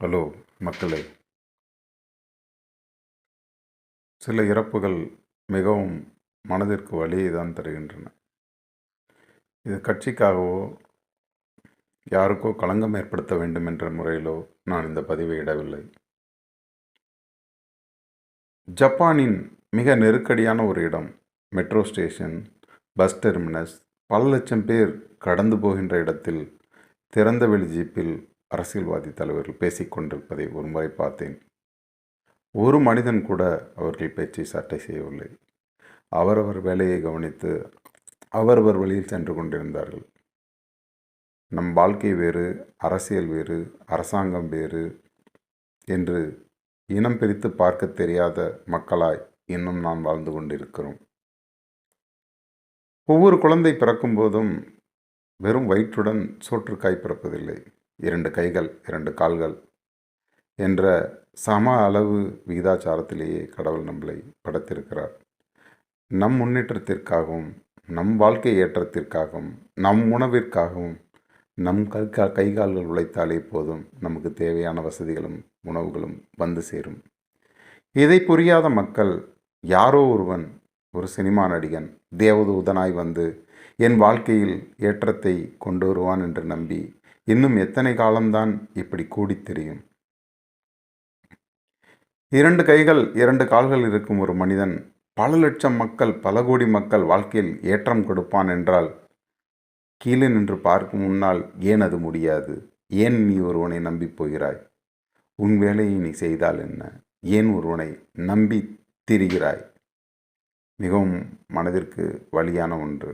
Hello மக்களே, சில இறப்புகள் மிகவும் மனதிற்கு வலியை தான் தருகின்றன. இது கட்சிக்காகவோ யாருக்கோ களங்கம் ஏற்படுத்த வேண்டும் என்ற முறையிலோ நான் இந்த பதிவை இடவில்லை. ஜப்பானின் மிக நெருக்கடியான ஒரு இடம், மெட்ரோ ஸ்டேஷன், பஸ் டெர்மினஸ், பல லட்சம் பேர் கடந்து போகின்ற இடத்தில் திறந்தவெளி ஜீப்பில் அரசியல்வாதி தலைவர்கள் பேசிக்கொண்டிருப்பதை ஒரு முறை பார்த்தேன். ஒரு மனிதன் கூட அவர்கள் பேச்சை சட்டை செய்யவில்லை. அவரவர் வேலையை கவனித்து அவரவர் வழியில் சென்று கொண்டிருந்தார்கள். நம் வாழ்க்கை வேறு, அரசியல் வேறு, அரசாங்கம் வேறு என்று இனம் பிரித்து பார்க்க தெரியாத மக்களாய் இன்னும் நாம் வாழ்ந்து கொண்டிருக்கிறோம். ஒவ்வொரு குழந்தை பிறக்கும் போதும் வெறும் வயிற்றுடன் சோற்றுக்காய் பிறப்பதில்லை. 2 கைகள் 2 கால்கள் என்ற சம அளவு விகிதாச்சாரத்திலேயே கடவுள் நம்மளை படைத்திருக்கிறார். நம் முன்னேற்றத்திற்காகவும், நம் வாழ்க்கை ஏற்றத்திற்காகவும், நம் உணவிற்காகவும் நம் கைகால்கள் உழைத்தாலே போதும், நமக்கு தேவையான வசதிகளும் உணவுகளும் வந்து சேரும். இதை புரியாத மக்கள், யாரோ ஒருவன், ஒரு சினிமா நடிகன் தேவதூதனாய் வந்து என் வாழ்க்கையில் ஏற்றத்தை கொண்டு வருவான் என்று நம்பி இன்னும் எத்தனை காலம்தான் இப்படி கூடித் தெரியும்? 2 கைகள் 2 கால்கள் இருக்கும் ஒரு மனிதன் பல லட்சம் மக்கள், பல கோடி மக்கள் வாழ்க்கையில் ஏற்றம் கொடுப்பான் என்றால், கீழே நின்று பார்க்கும் முன்னால் ஏன் அது முடியாது? ஏன் நீ ஒருவனை நம்பி போகிறாய்? உன் வேலையை நீ செய்தால் என்ன? ஏன் ஒருவனை நம்பி திரிகிறாய்? மிகவும் மனதிற்கு வலியான ஒன்று.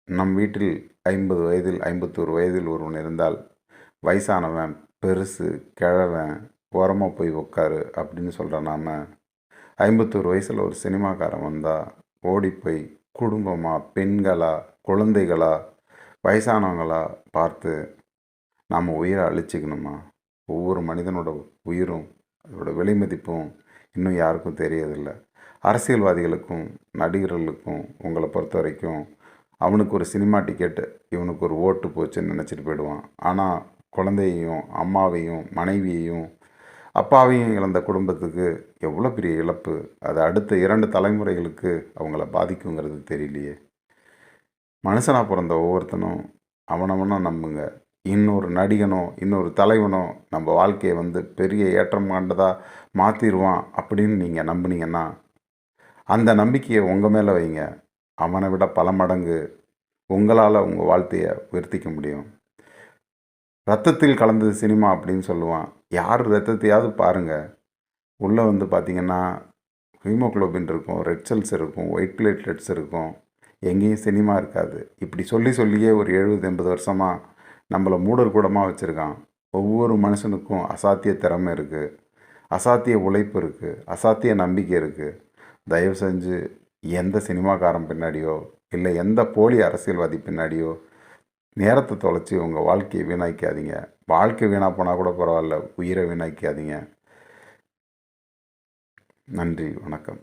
நம் வீட்டில் 50 வயதில் 51 வயதில் ஒருவன் இருந்தால், வயசானவன், பெருசு, கிழவன், ஓரமாக போய் உட்காரு அப்படின்னு சொல்கிற நாம், 51 வயசில் ஒரு சினிமாக்காரன் வந்தால் ஓடி போய் குடும்பமாக, பெண்களா, குழந்தைகளா, வயசானவங்களா பார்த்து நாம் உயிரை அழிச்சிக்கணுமா? ஒவ்வொரு மனிதனோட உயிரும் அதோட விலை மதிப்பும் இன்னும் யாருக்கும் தெரியறதில்லை. அரசியல்வாதிகளுக்கும் நடிகர்களுக்கும் உங்களை பொறுத்த வரைக்கும் அவனுக்கு ஒரு சினிமா டிக்கெட்டு, இவனுக்கு ஒரு ஓட்டு போச்சுன்னு நினச்சிட்டு போயிடுவான். ஆனால் குழந்தையையும், அம்மாவையும், மனைவியையும், அப்பாவையும் இழந்த குடும்பத்துக்கு எவ்வளோ பெரிய இழப்பு, அது அடுத்த 2 தலைமுறைகளுக்கு அவங்கள பாதிக்குங்கிறது தெரியலையே. மனுஷனாக பிறந்த ஒவ்வொருத்தனும் அவனவனா நம்புங்க. இன்னொரு நடிகனோ இன்னொரு தலைவனோ நம்ம வாழ்க்கையை வந்து பெரிய ஏற்றம் காண்டதாக மாற்றிடுவான் அப்படின்னு நீங்கள் நம்புனீங்கன்னா, அந்த நம்பிக்கையை உங்கள் மேலே வைங்க. அவனை விட பல மடங்கு உங்களால் உங்கள் வாழ்க்கையை உயர்த்திக்க முடியும். ரத்தத்தில் கலந்தது சினிமா அப்படின்னு சொல்லுவான். யார் ரத்தத்தையாவது பாருங்கள். உள்ளே வந்து பார்த்திங்கன்னா ஹீமோக்ளோபின் இருக்கும், ரெட் செல்ஸ் இருக்கும், ஒயிட் பிளேட்லெட்ஸ் இருக்கும். எங்கேயும் சினிமா இருக்காது. இப்படி சொல்லியே ஒரு 70-80 வருஷமாக நம்மளை மூடர்கூடமாக வச்சுருக்கான். ஒவ்வொரு மனுஷனுக்கும் அசாத்திய திறமை இருக்குது, அசாத்திய உழைப்பு இருக்குது, அசாத்திய நம்பிக்கை இருக்குது. தயவு செஞ்சு எந்த சினிமாக்காரன் பின்னாடியோ இல்லை எந்த போலி அரசியல்வாதி பின்னாடியோ நேரத்தை தொலைச்சி உங்கள் வாழ்க்கையை வீணாக்காதீங்க. வாழ்க்கை வீணாக போனால் கூட பரவாயில்ல, உயிரை வீணாக்காதீங்க. நன்றி, வணக்கம்.